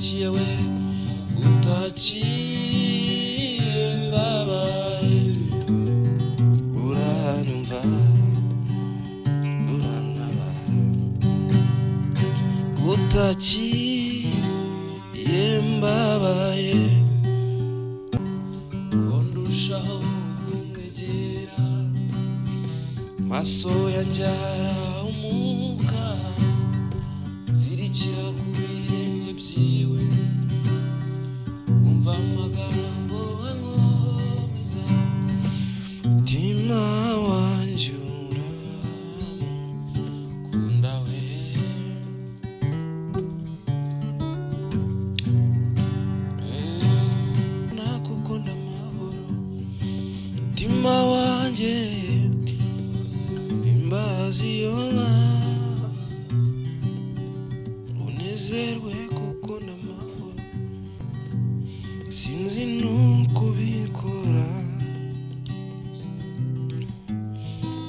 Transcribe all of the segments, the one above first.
nkurikiye we utaciye babaye uranyumva urantabara utaciye mbabaye kondushaho kumwegera maso yanjyara umuka zirikira ku birenge byiwe umva amagambo ankomeza mutima wanjye uramukunda we nakukunda amahoro mutima wanjye imbazi yoma unezerwe kuko ndamahoro sinzi nuko ubikora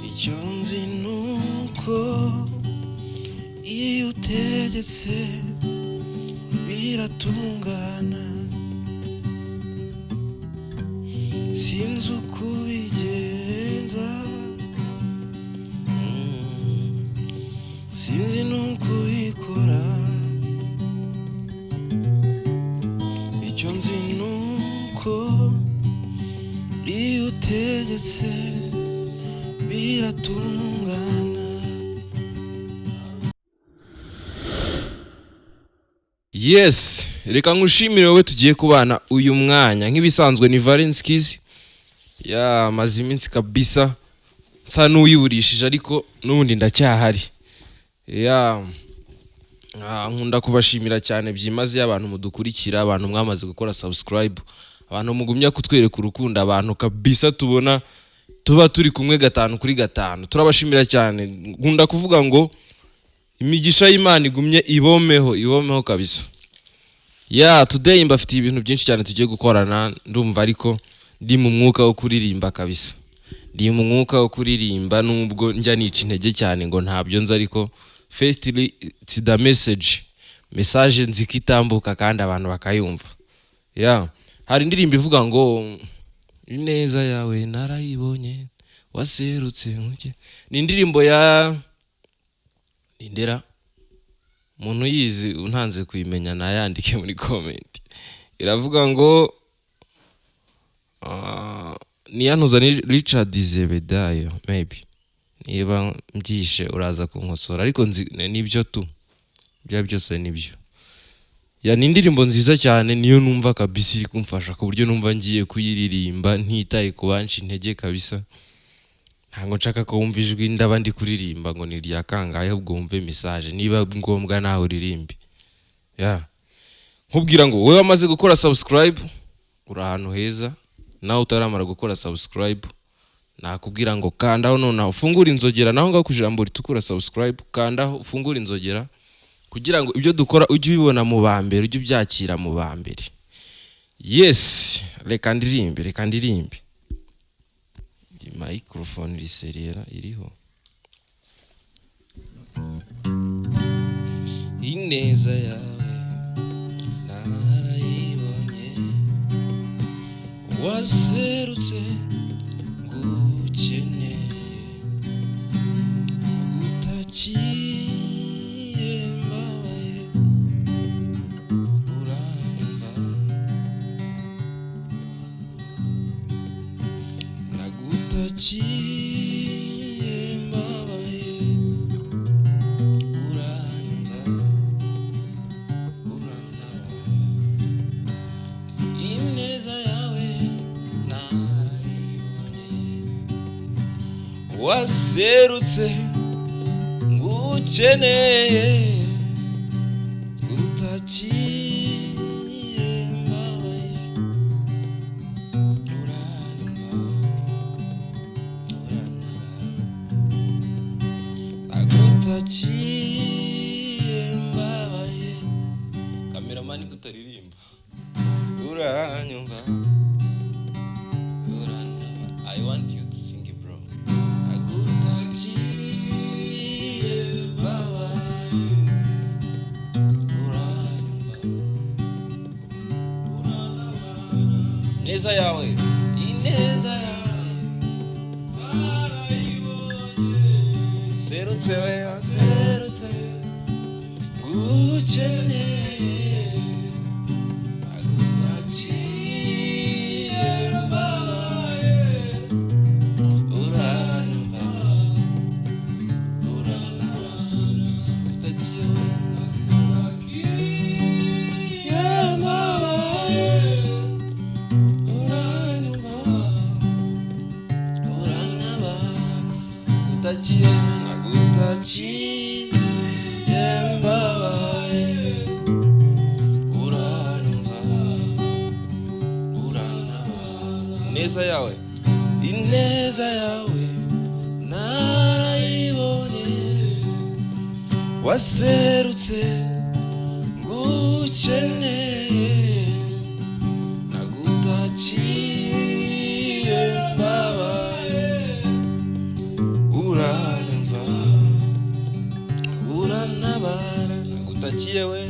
icyo nzi nuko iyo utegetse biratungana sinzi uko ubigenza sinzi nuko ubikora icyo nzi nuko iyo utegetse biratungana. Yes, reka ngushimire wowe tugiye kubana uyu mwanya nk'ibisanzwe ni Valens Kizi ya maze iminsi kabisa nsa n'uyiburishije ariko n'ubundi ndacyahari ya nkunda kubashimira cyane byimaze abantu mudukurikira abantu mwamaze gukora subscribe abantu mugumya kutwereka urukundo abantu kabisa tubona tuba turi kumwe 5 kuri 5 turabashimira cyane nkunda kuvuga ngo imigisha y'Imana igumye ibomeho kabisa ya today mbafitiye ibintu byinshi cyane tugiye gukorana ndumva ariko ndi mu mwuka wo kuririmba kabisa ndi mu mwuka wo kuririmba nubwo njya nica intege cyane ngo ntabyo nzi ariko firstly it's the message nzikitambuka kandi abantu bakayumva ya hari indirimbo ivuga ngo ineza yawe narayibonye waserutse nkuke ni indirimbo ya Indera umuntu yizi untanze kuyimenya nayandike muri comment iravuga ngo ni yanuza ni Richard Zebedayo maybe niba mbyishe uraza kunkosora ariko nibyo tu bya byose nibyo ya ni indirimbo nziza cyane niyo numva kabisa iri kumfasha ku buryo numva ngiye kuyiririmba ntitaye ku banshi intege kabisa ntango nshaka ko wumva ijwi ndabandi kuririmba ngo ni rya kangaye ahubwo wumve message niba ngombwa naho uririmbe ya nkubwira ngo wewe wamaze gukora subscribe uri ahantu heza nawe utaramara gukora subscribe nakubwira ngo kandaho none ufungura inzogera naho ngaho kujambo ritukura subscribe kandaho ufungura inzogera kugira ngo ibyo dukora ujye ubibona mu bambere ujye byakira mu bambere. Yes, reka ndirimbe microphone riserera iriho ineza yawe narayibonye waserutse ngukeneye utaciye mbabaye uranyumva nagutaciye mbabaye uranyumva urantabara ineza yawe narayibonye waserutse ngukeneye utaciye mbabaye uranyumva nagutaciye mbabaye kameramani kutaririmba uranyumva I want you to sing it bro nagutaciye mbabaye uranyumva ineza yawe ineza yawe serutse we serutse gukeneye agutakiye mbabaye uranyumva urantabara utakiye agutakiye mbabaye uranyumva urantabara utakiye agutakiye mbabaye uranyumva urantabara ineza yawe ineza yawe narayibonye waserutse ngukeneye nagutakiye mbabaye uranyumva urantabara nagutakiye we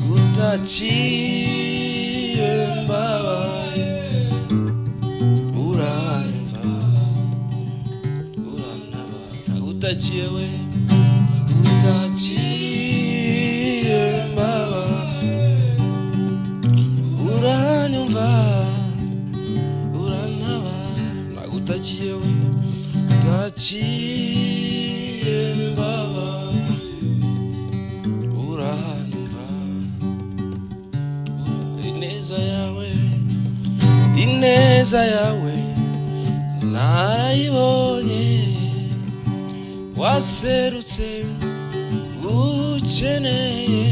gutakiye mbabaye uranyumva urantabara nagutakiye we gutakiye mbabaye uranyumva urantabara nagutakiye we gutakiye mbabaye uranyumva ineza yawe ineza yawe narayibonye waserutse ngukeneye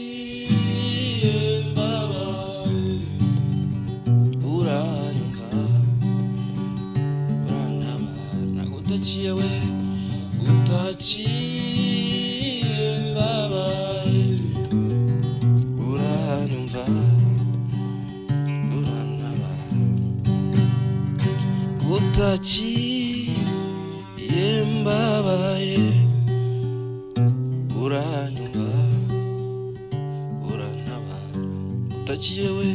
agutakiye mbabaye uranyumva urantabara nagutakiye we gutakiye mbabaye uranyumva urantabara gutakiye mbabaye uranyumva urantabara gutakiye we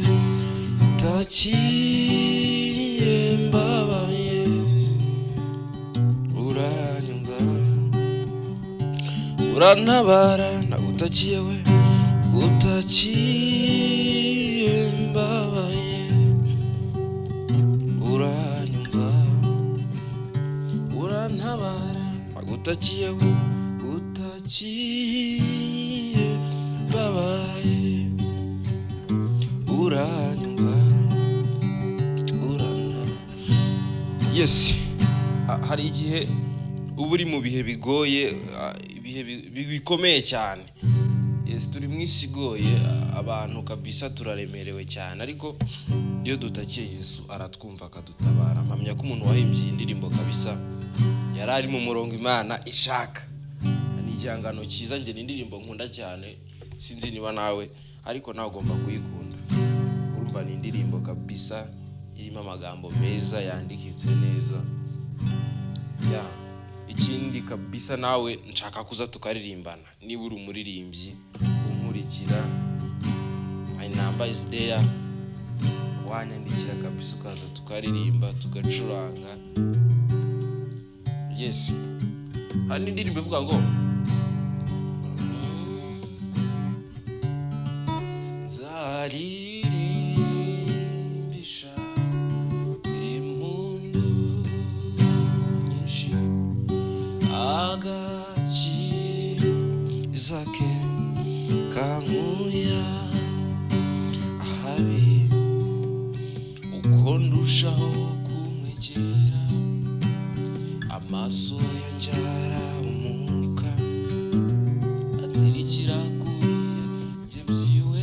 gutakiye mbabaye uranyumva urantabara nagutakiye we gutakiye mbabaye uranyumva urantabara nagutakiye we gutakiye mbabaye uranyumva urantabara. Yes, hari igihe uba uri mu bihe bigoye, ibihe bikomeye cyane. Yes, turi mu isi igoye, abantu kabisa turaremerewe cyane, ariko iyo dutakiye Yesu aratwumva akadutabara. Mpamya ko umuntu wahimbye iyi ndirimbo kabisa yari ari mu murongo Imana ishaka. Ni igihangano cyiza, njye ni indirimbo nkunda cyane, sinzi niba nawe, ariko nawe ugomba kuyikunda. Urumva ni indirimbo kabisa irimo amagambo meza yandikitse neza. Ikindi kabisa nawe nshaka kuza tukaririmbana, niba uri umuririmbyi unkurikira, my number is there, wanyandikira kabisa ukaza tukaririmba tugacuranga. Yes, hari indirimbo ivuga ngo nzaririmbisha impundu nyinshi agakiza ke kankuya ahabi uko ndushaho kumwegera amaso yanjye arahumuka atirikira kure njye byiwe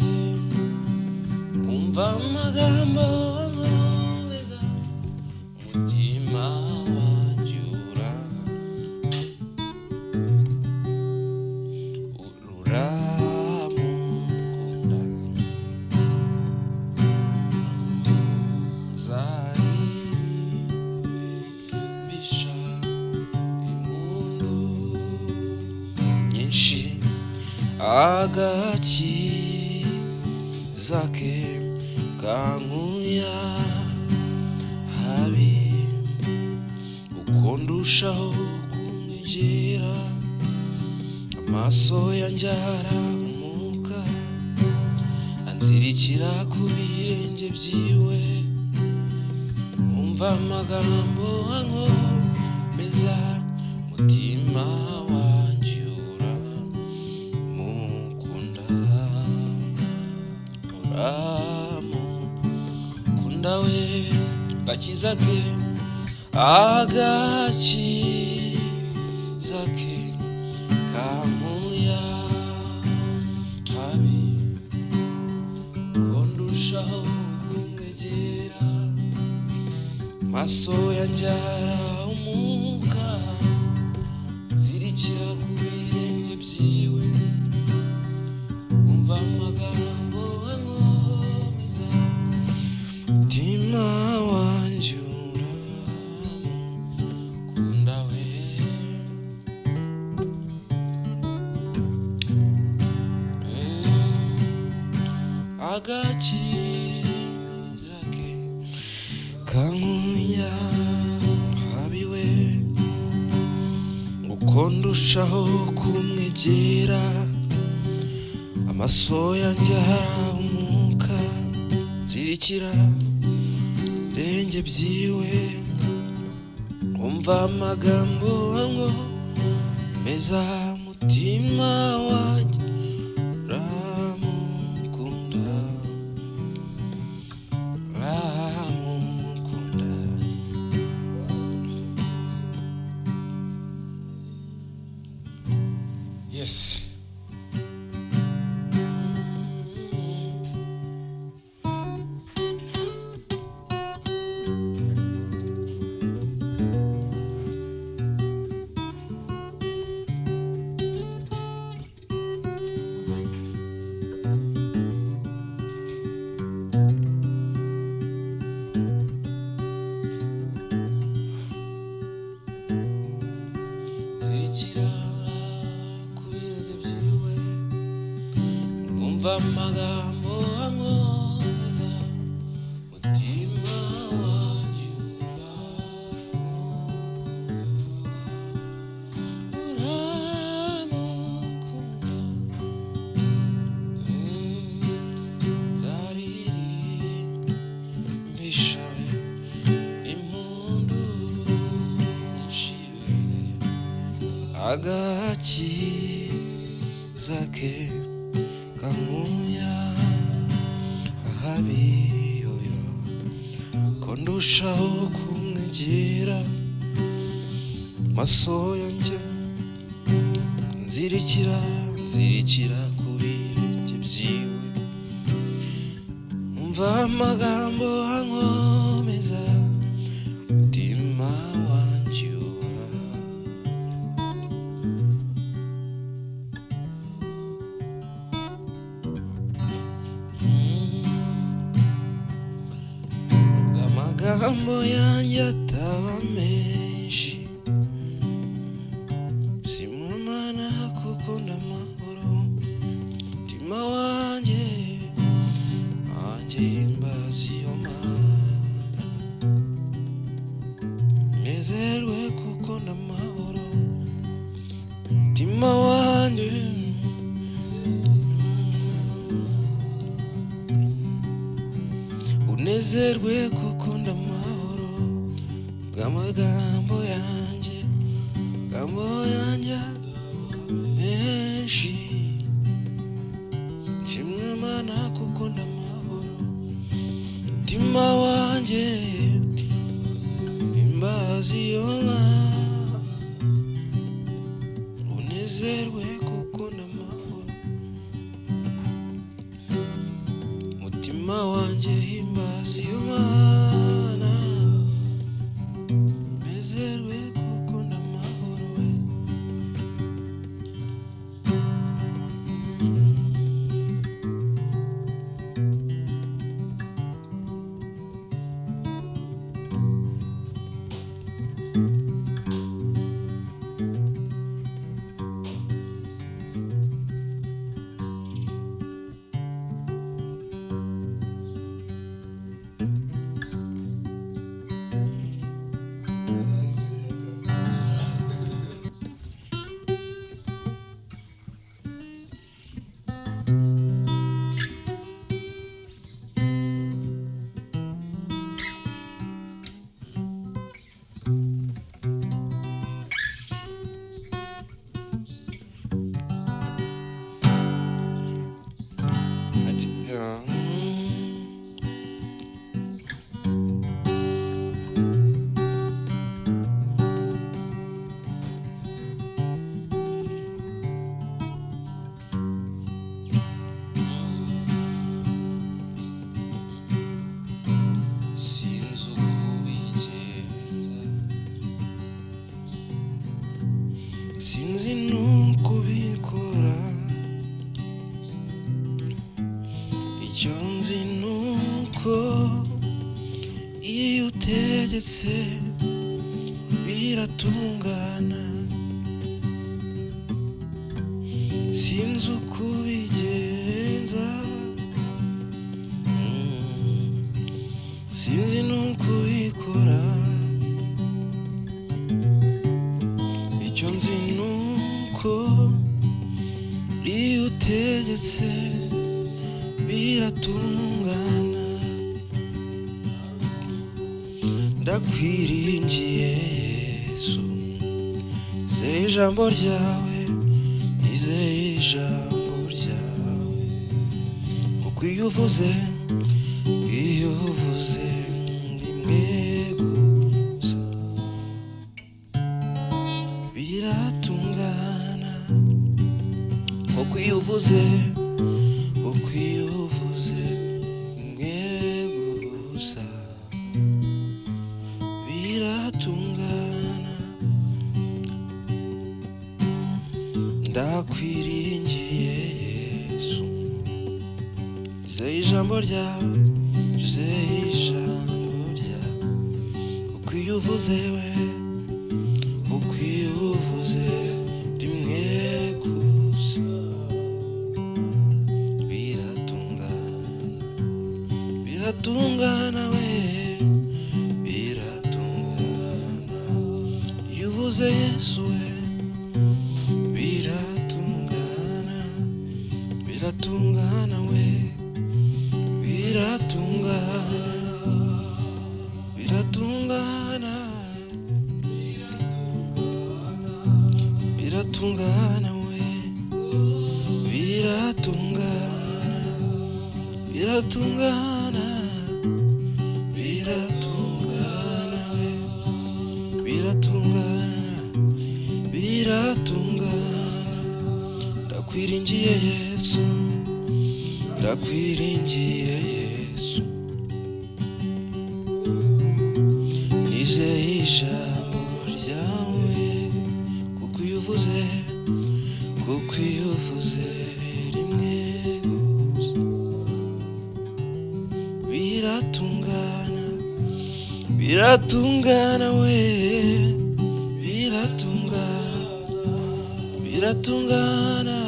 umva amagambo meza umutima wanjye uramukunda nzaririmbisha impundu nyinshi agakiza ke kankuya habi uko ndushaho kumwegera amaso yanjye aramuka anzirikira ku birenge byiwe umva amagambo ankomeza mutima wanjye uramukunda uramukunda we gakiza ke agakiza ke kankuya habi ko ndushaho kumwegera maso yanjye arahumuka nzirikira ku birenge byiwe umva amagambo ankomeza mutima wanjye uramukunda we agakiza ke kankuya habiwe uko ndushaho kumwegera amaso yanjye arahumuka nzirikira birenge byiwe umva amagambo ankomeza mutima wanjye uramukunda uramukunda. Yes. Umva amagambo ankomeza mutima wanjye uramukunda nzaririmbisha impundu nyinshi agakiza ke kankuya habi yoyo ko ndushaho kumwegera maso yanjye nzirikira ku birenge byiwe umva amagambo ankomeza mutima wanjye amagambo yanjye ataba menshi simumana kuko ndamahoro mutima wanjye himbaza iyo Mana nezerwe kuko ndamahoro mutima wanjye unezerwe kuko ndamahoro bw'amagambo yanjye menshi shimwe Mana kuko ndamahoro mutima wanjye himbaza iyo Mana unezerwe kuko ndamahoro mutima wanjye himbaza iyo Mana nezerwe kuko sinzi nuko ubikora, icyo nzi nuko iyo utegetse biratungana, sinzi uko ubigenza, sinzi nuko ubikora, icyo nzi nuko iyo utegetse biratungana. Ndakwiringiye Yesu, nizeye ijambo ryawe, nizeye ijambo ryawe, kuko iyo uvuze rimwe gusa biratungana, kuko iyo uvuze rimwe gusa biratungana. Ndakwiringiye Yesu, nizeye ijambo ryawe, nizeye ijambo ryawe, kuko iyo uvuze rimwe gusa biratungana we, biratungana. Iyo uvuze Yesu we, biratungana we, biratungana we, biratungana we, biratungana. Ndakwiringiye Yesu, nizeye ijambo ryawe, kuko iyo uvuze rimwe gusa biratungana we, biratungana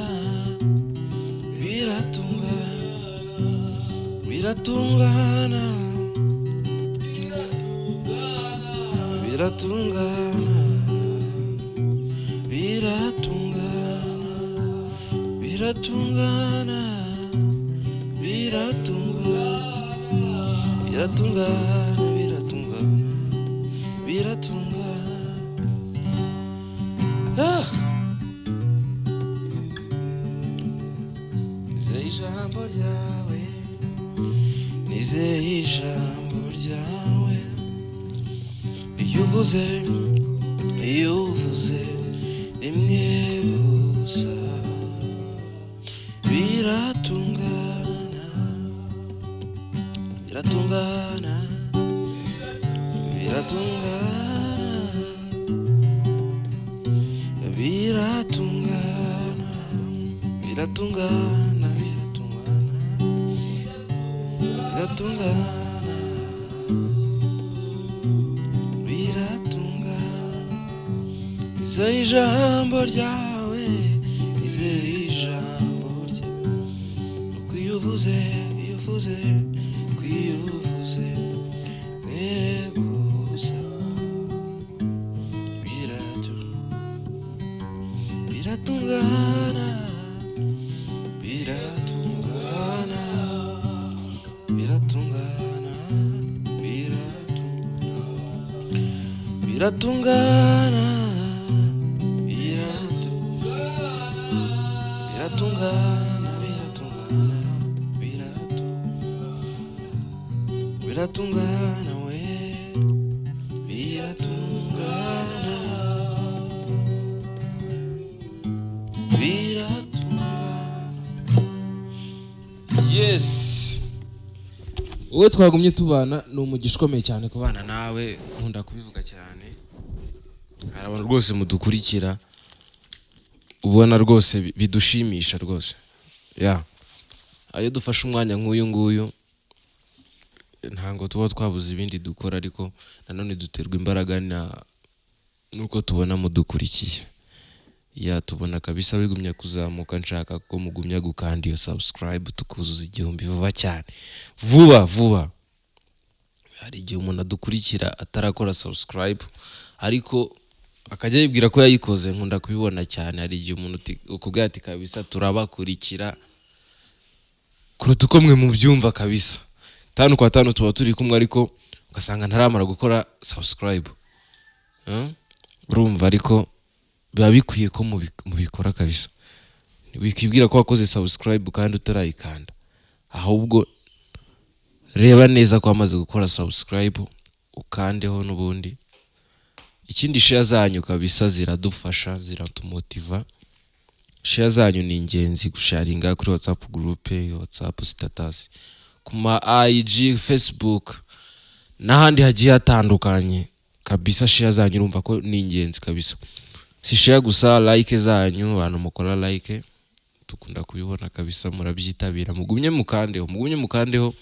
nizeye ijambo ryawe, iyo uvuze rimwe gusa biratungana, biratungana nizeye ijambo ryawe, nizeye ijambo ryawe, kuko iyo uvuze gusa biratungana we, yes. Wowe twagumye tubana ni umugisha ukomeye cyane kubana nawe, nkunda kubivuga cyane. Hari abantu rwose mudukurikira ubona rwose bidushimisha rwose. Ayo dufashe umwanya nk'uyu nguyu ntango tuba twabuze ibindi dukora, ariko nanone duterwa imbaraga nuko tubona mudukurikiye. Tubona kabisa bigumya kuzamuka, nshaka ko mugumya gukanda iyo subscribe tukuzuza 1000 vuba cyane, vuba. Hari igihe umuntu adukurikira atarakora subscribe ariko akajya yibwira ko yayikoze, nkunda kubibona cyane. Hari igihe umuntu ukubwira ati kabisa turabakurikira kuruta uko mwe mu byumva kabisa, 5 kwa 5 tuba turi kumwe, ariko ugasanga ntaramara gukora subscribe. Urumva, ariko biba bikwiye ko mubikora kabisa. Wikibwira ko wakoze subscribe kandi utarayikanda, ahubwo reba neza ko wamaze gukora subscribe ukandeho n'ubundi. Ikindi, share zanyu kabisa ziradufasha, ziratumotiva. Share zanyu ni ingenzi, gusharinga kuri WhatsApp group, WhatsApp status, kuma IG, Facebook n'ahandi hagiye hatandukanye kabisa. Share zanyu urumva ko ni ingenzi kabisa. Si share gusa, like zanyu, abantu mukora like tukunda kubibona kabisa, murabyitabira. Mugumye mukandeho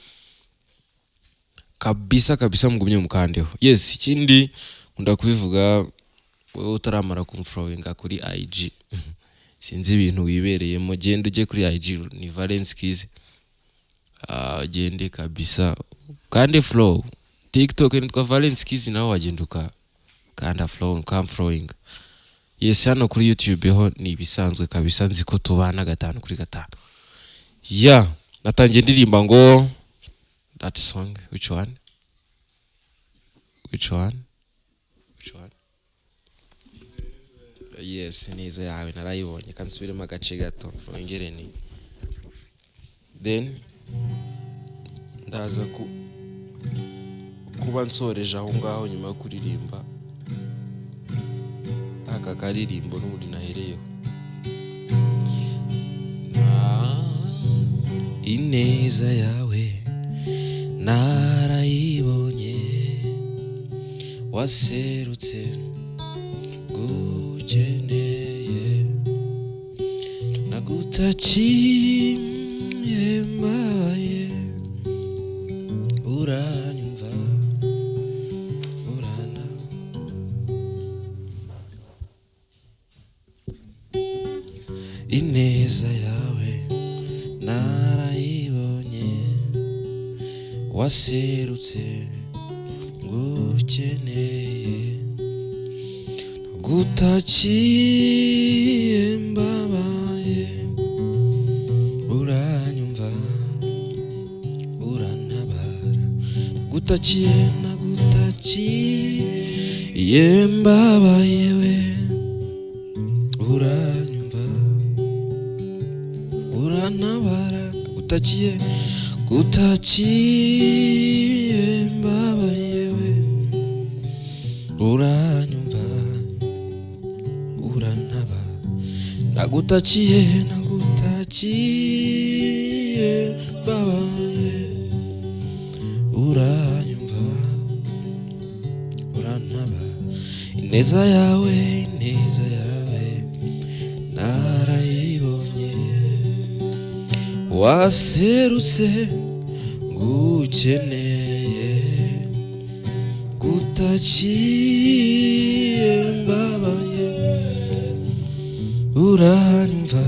kabisa, mugumye mukandeho. Yes, ikindi nkunda kubivuga, wowe utaramara kumfollowinga kuri IG sinzi ibintu wibereyemo, genda ujye kuri IG ni Valens Kizi. Gende kabisa kande flow. TikTok nitwa Valens Kizi, nawe wagenda ukanda flow, following. Yes, hano kuri YouTube ho ni ibisanzwe kabisa, nzi ko tubana 5 kuri 5. Natangiye ndirimba ngo that song. Which one? Yes, nizo yawe narayibonye, kansubiremo agace gato ongere ni. Then ndaza kuba nsoreje aho ngaho nyuma yo kuririmba aka karirimbo n'ubundi nahereyeho. Ineza yawe narayibonye, waserutse gukeneye, nagutakiye mbabaye, uranyumva urana. Ineza yawe narayibonye, waserutse ngukeneye, nagutakiye mbabaye, uranyumva urantabara. Nagutakiye mbabaye we, uranyumva urantabara. Gutakiye mbabaye we, uranyumva urantabara. Nagutakiye mbabaye, uranyumva urantabara. Ineza yawe narayibonye, waserutse ngukeneye, gutakiye mbabaye, uranyumva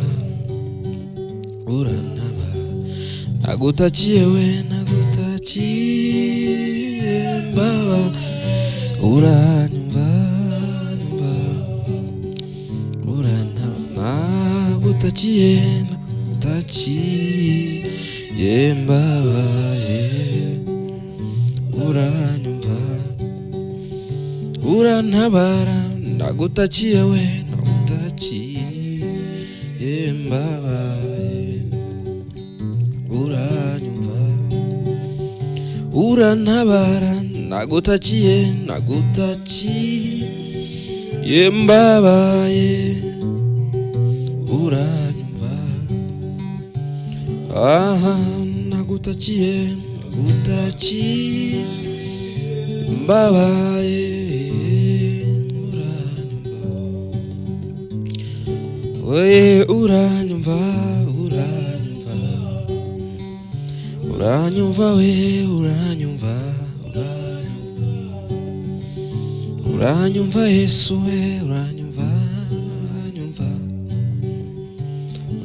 urantabara. Nagutakiye mbabaye, uranyumva urantabara. Nagutakiye mbabaye, uranyumva urantabara. Nagutakiye mbabaye, uranyumva urantabara. Nagutakiye mbabaye, uranyumva. Nagutakiye mbabaye, uranyumva we uranyumva uranyumva uranyumva we uranyumva uranyumva Yesu we uranyumva uranyumva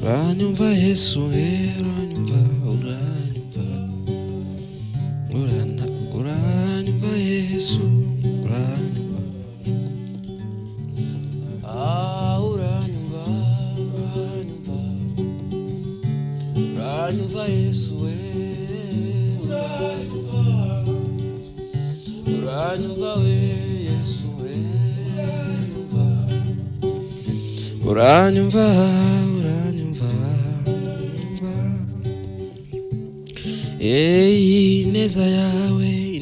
uranyumva Yesu we uranyumva uranyumva uranyumva Yesu uranyumva uranyumva uranyumva uranyumva Yesu we uranyumva we Yesu we uranyumva uranyumva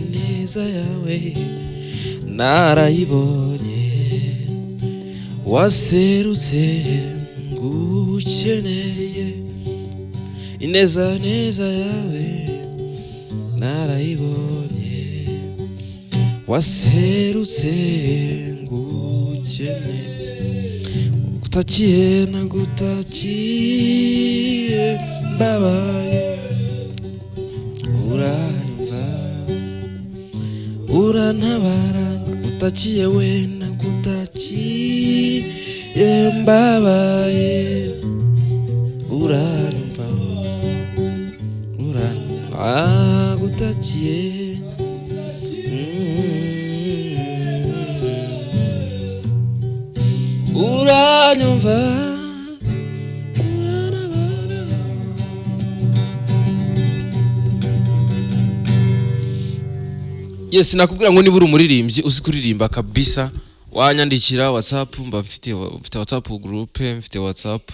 ineza yawe narayibonye waserutse ngukeneye ineza yawe narayibonye waserutse ngukeneye gutakiye nagutakiye mbabaye uranyumva urantabara gutakiye we nagutakiye mbabaye uranyumva gutakiye uranyumva yes nakubwira ngo niba uri umuririmbyi uzi kuririmba kabisa wanyandikira WhatsApp mba mfite WhatsApp group mfite WhatsApp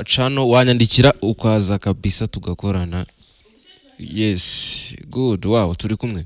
channel wanyandikira ukaza kabisa tugakorana yes good wow turi kumwe